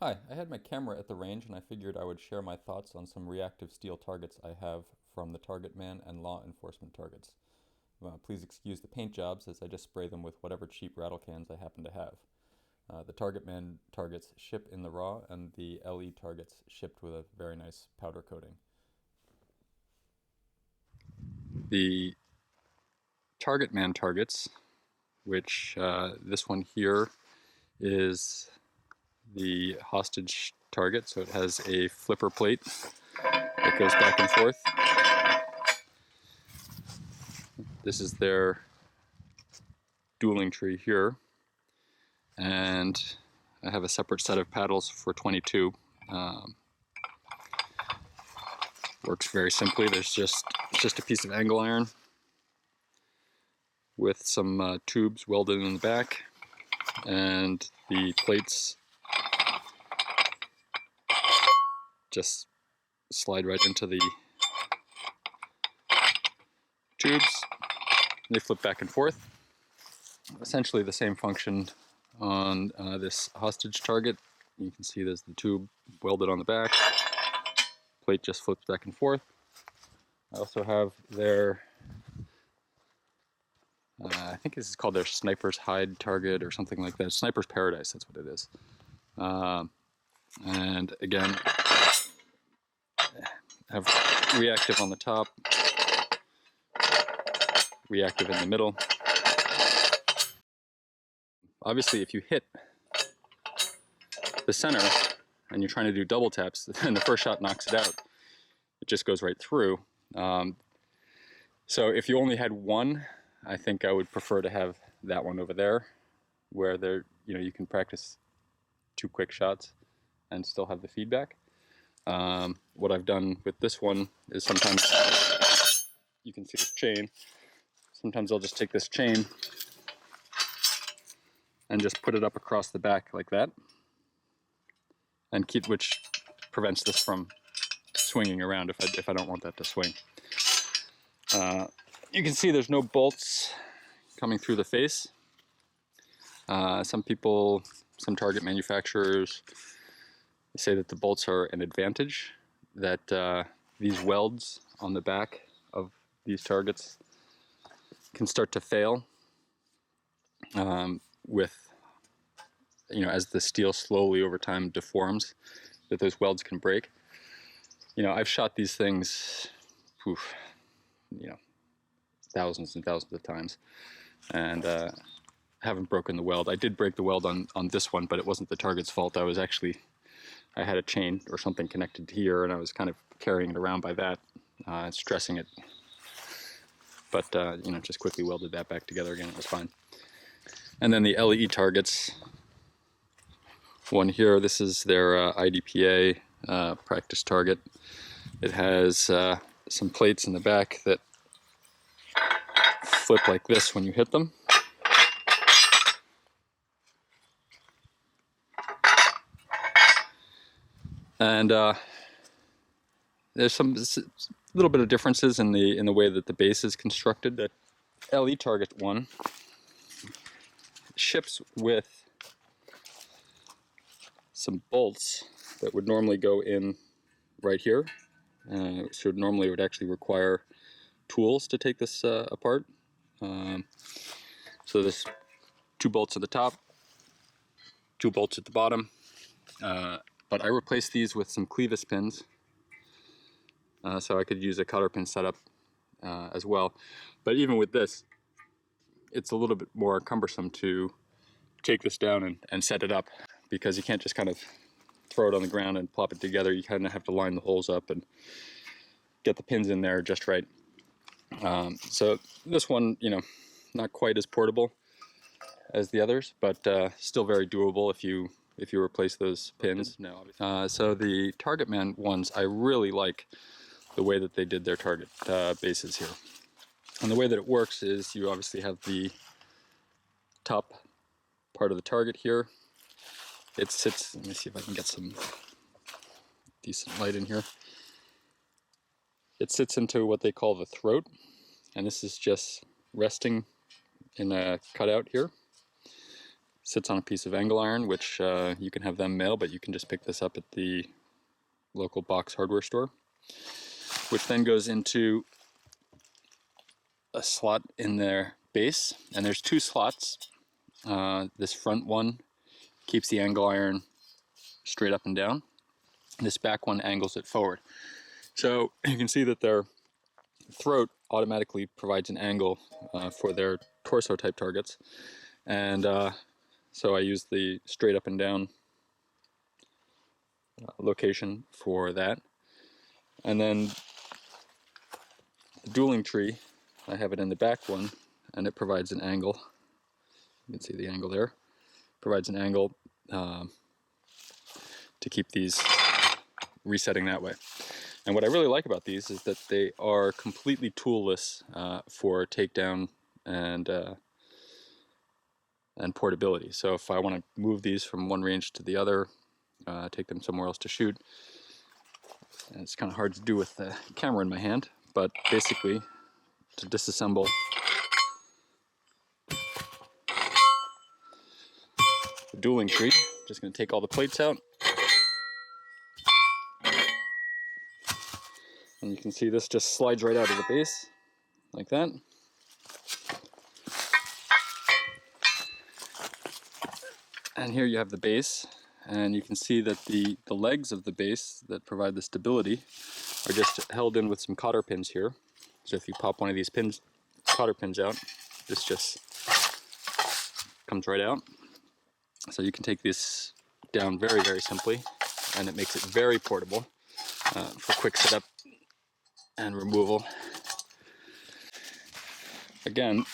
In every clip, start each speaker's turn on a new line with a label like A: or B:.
A: Hi, I had my camera at the range and I figured I would share my thoughts on some reactive steel targets I have from the Target Man and law enforcement targets. Please excuse the paint jobs as I just spray them with whatever cheap rattle cans I happen to have. The Target Man targets ship in the raw and the LE targets shipped with a very nice powder coating.
B: The Target Man targets, which this one here is the hostage target, so it has a flipper plate that goes back and forth. This is their dueling tree here, and I have a separate set of paddles for 22. Works very simply. It's just a piece of angle iron with some tubes welded in the back, and the plates just slide right into the tubes. They flip back and forth. Essentially the same function on this hostage target. You can see there's the tube welded on the back. Plate just flips back and forth. I also have their, I think this is called their Sniper's Hide target or something like that. Sniper's Paradise, that's what it is. And again, have reactive on the top, reactive in the middle. Obviously, if you hit the center and you're trying to do double taps, then the first shot knocks it out. It just goes right through. So if you only had one, I think I would prefer to have that one over there, where you can practice 2 quick shots and still have the feedback. What I've done with this one is sometimes you can see this chain. Sometimes I'll just take this chain and just put it up across the back like that, and which prevents this from swinging around if I don't want that to swing. You can see there's no bolts coming through the face. Some target manufacturers say that the bolts are an advantage, that these welds on the back of these targets can start to fail as the steel slowly over time deforms, that those welds can break. I've shot these things, thousands and thousands of times, and haven't broken the weld. I did break the weld on this one, but it wasn't the target's fault. I had a chain or something connected here, and I was kind of carrying it around by that, stressing it. But just quickly welded that back together again. It was fine. And then the LE targets. One here. This is their IDPA practice target. It has some plates in the back that flip like this when you hit them. And there's some little bit of differences in the way that the base is constructed. That LE target one ships with some bolts that would normally go in right here. So normally it would actually require tools to take this apart. So there's 2 bolts at the top, 2 bolts at the bottom. But I replaced these with some clevis pins, so I could use a cotter pin setup as well. But even with this, it's a little bit more cumbersome to take this down and set it up, because you can't just kind of throw it on the ground and plop it together. You kind of have to line the holes up and get the pins in there just right. So this one, not quite as portable as the others, but still very doable if you replace those pins. So the Target Man ones, I really like the way that they did their target bases here. And the way that it works is you obviously have the top part of the target here. It sits, let me see if I can get some decent light in here. It sits into what they call the throat, and this is just resting in a cutout here. sits on a piece of angle iron, which you can have them mail, but you can just pick this up at the local box hardware store, which then goes into a slot in their base, and there's 2 slots. This front one keeps the angle iron straight up and down. This back one angles it forward. So you can see that their throat automatically provides an angle for their torso type targets, and so I use the straight up and down location for that. And then the dueling tree, I have it in the back one, and it provides an angle. You can see the angle there. Provides an angle to keep these resetting that way. And what I really like about these is that they are completely toolless for takedown and portability. So if I want to move these from one range to the other, take them somewhere else to shoot, and it's kind of hard to do with the camera in my hand, but basically to disassemble the dueling tree, just going to take all the plates out. And you can see this just slides right out of the base, like that. And here you have the base, and you can see that the legs of the base that provide the stability are just held in with some cotter pins here. So if you pop one of these cotter pins out, this just comes right out. So you can take this down very, very simply, and it makes it very portable for quick setup and removal. Again,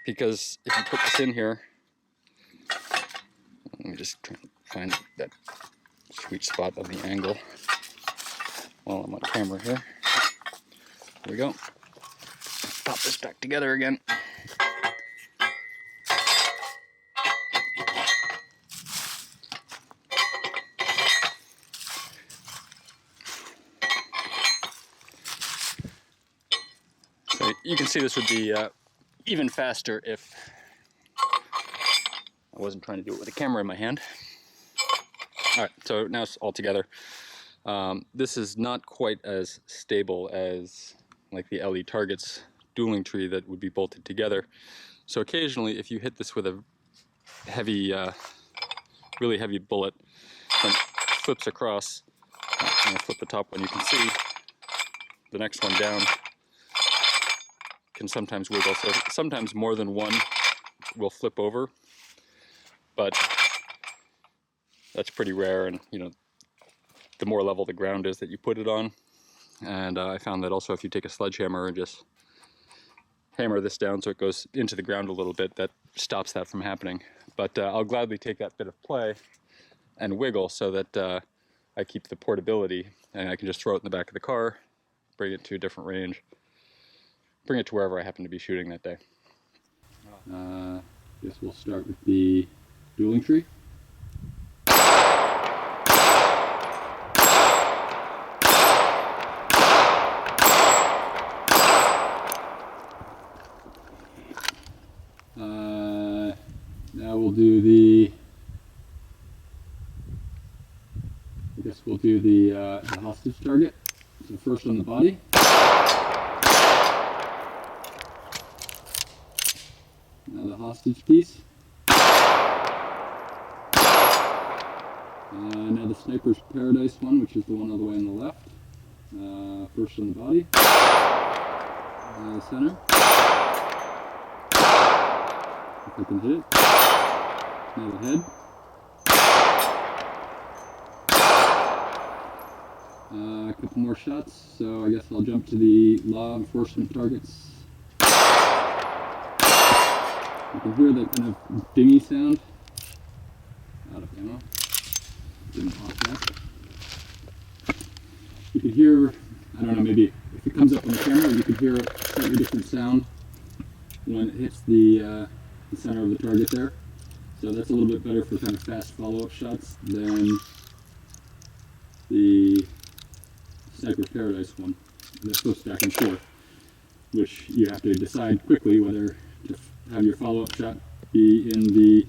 B: because if you put this in here, let me just try and find that sweet spot of the angle while I'm on camera here. There we go. Pop this back together again. So you can see this would be even faster if I wasn't trying to do it with a camera in my hand. All right, so now it's all together. This is not quite as stable as like the LE Targets dueling tree that would be bolted together. So occasionally, if you hit this with a heavy, really heavy bullet, and flips across, I'm gonna flip the top one, you can see the next one down can sometimes wiggle. So sometimes more than one will flip over, but that's pretty rare, and you know, the more level the ground is that you put it on. And I found that also if you take a sledgehammer and just hammer this down so it goes into the ground a little bit, that stops that from happening. But I'll gladly take that bit of play and wiggle so that I keep the portability, and I can just throw it in the back of the car, bring it to a different range, bring it to wherever I happen to be shooting that day. Guess we'll start with the dueling tree. Now we'll do the, I guess we'll do the hostage target. So first on the body. Now the hostage piece. Now the sniper's paradise one, which is the one all the way on the left. First on the body. The center. If I can hit it. Now the head. A couple more shots, so I guess I'll jump to the law enforcement targets. You can hear that kind of dingy sound. Out of ammo. Didn't pop that. You can hear, I don't know, maybe if it comes up on the camera, you can hear a slightly different sound when it hits the center of the target there. So that's a little bit better for kind of fast follow-up shots than the Sniper's Paradise one that flips back and forth, which you have to decide quickly whether to have your follow-up shot be in the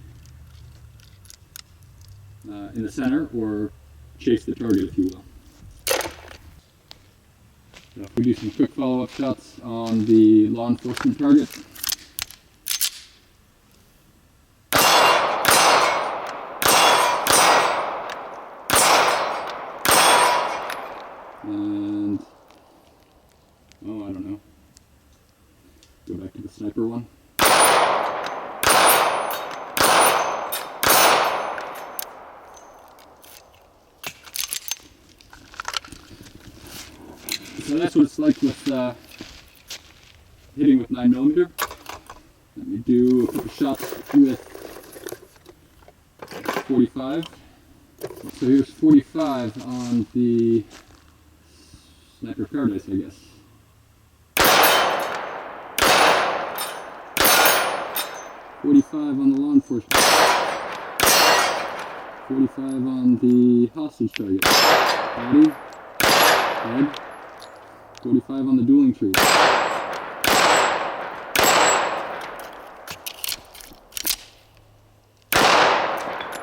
B: in the center, or chase the target, if you will. So if we do some quick follow-up shots on the law enforcement target. And, oh, I don't know. Go back to the sniper one. So that's what it's like with hitting with 9mm. Let me do a couple shots with 45. So here's 45 on the Sniper Paradise, I guess. 45 on the law enforcement. 45 on the hostage target. Body, head. 45 on the dueling tree.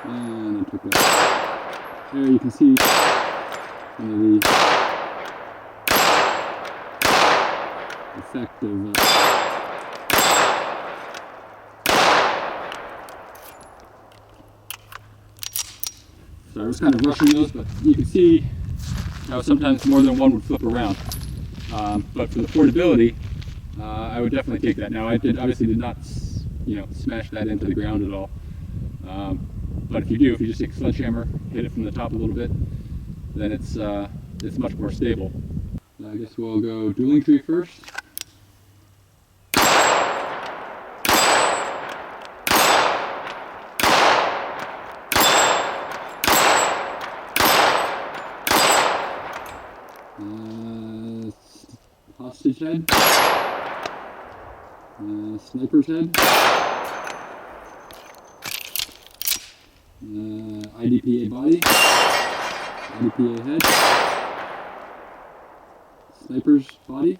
B: And I took it. There you can see some of the effect of so I was kind of rushing those, but you can see how sometimes more than one would flip around. But for the portability, I would definitely take that. Now I obviously did not, smash that into the ground at all. But if you just take a sledgehammer, hit it from the top a little bit, then it's much more stable. I guess we'll go dueling tree first. Hostage head, sniper's head, IDPA body, IDPA head, sniper's body,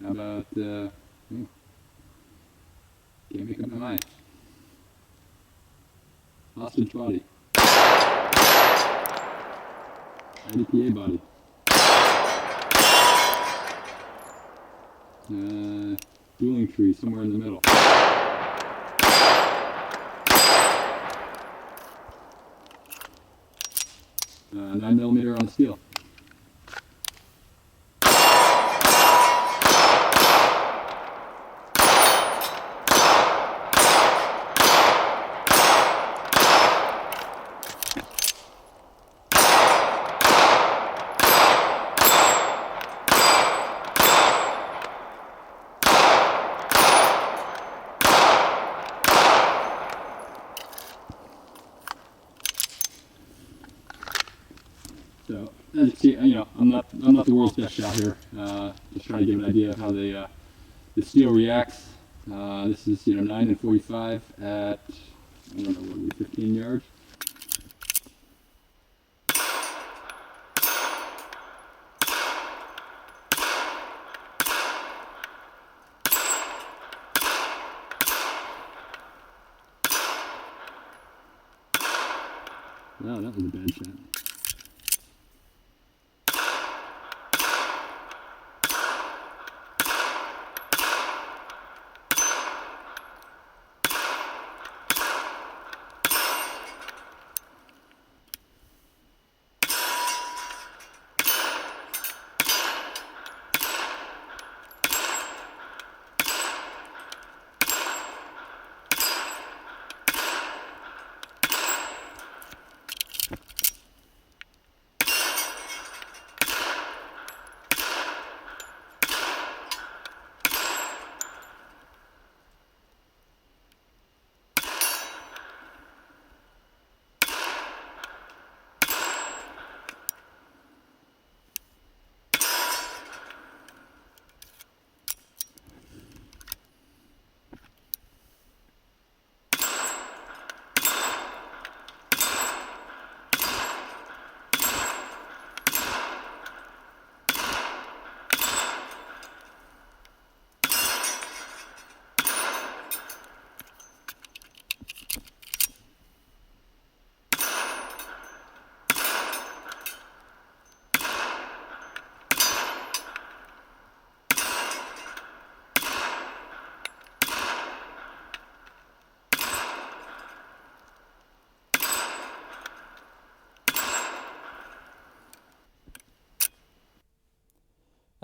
B: how about, can't make up my mind, hostage body. IDPA body. Dueling tree somewhere in the middle. 9mm on steel. So as you see, I'm not the world's best shot here. Just trying to give an idea of how the steel reacts. This is 9 and 45 at, I don't know, what would be 15 yards. Wow, that was a bad shot.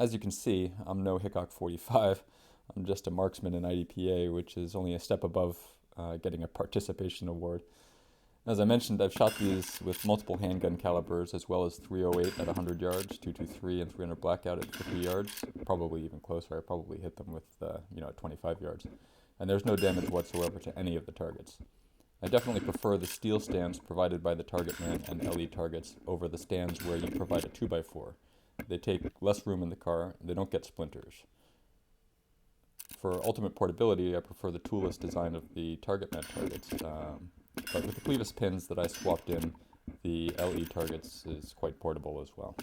A: As you can see, I'm no Hickok 45. I'm just a marksman in IDPA, which is only a step above getting a participation award. As I mentioned, I've shot these with multiple handgun calibers, as well as 308 at 100 yards, 223 and 300 blackout at 50 yards, probably even closer. I probably hit them with, at 25 yards. And there's no damage whatsoever to any of the targets. I definitely prefer the steel stands provided by the Target Man and LE targets over the stands where you provide a 2x4. They take less room in the car, and they don't get splinters. For ultimate portability, I prefer the toolless design of the Target Man targets. But with the clevis pins that I swapped in, the LE targets is quite portable as well.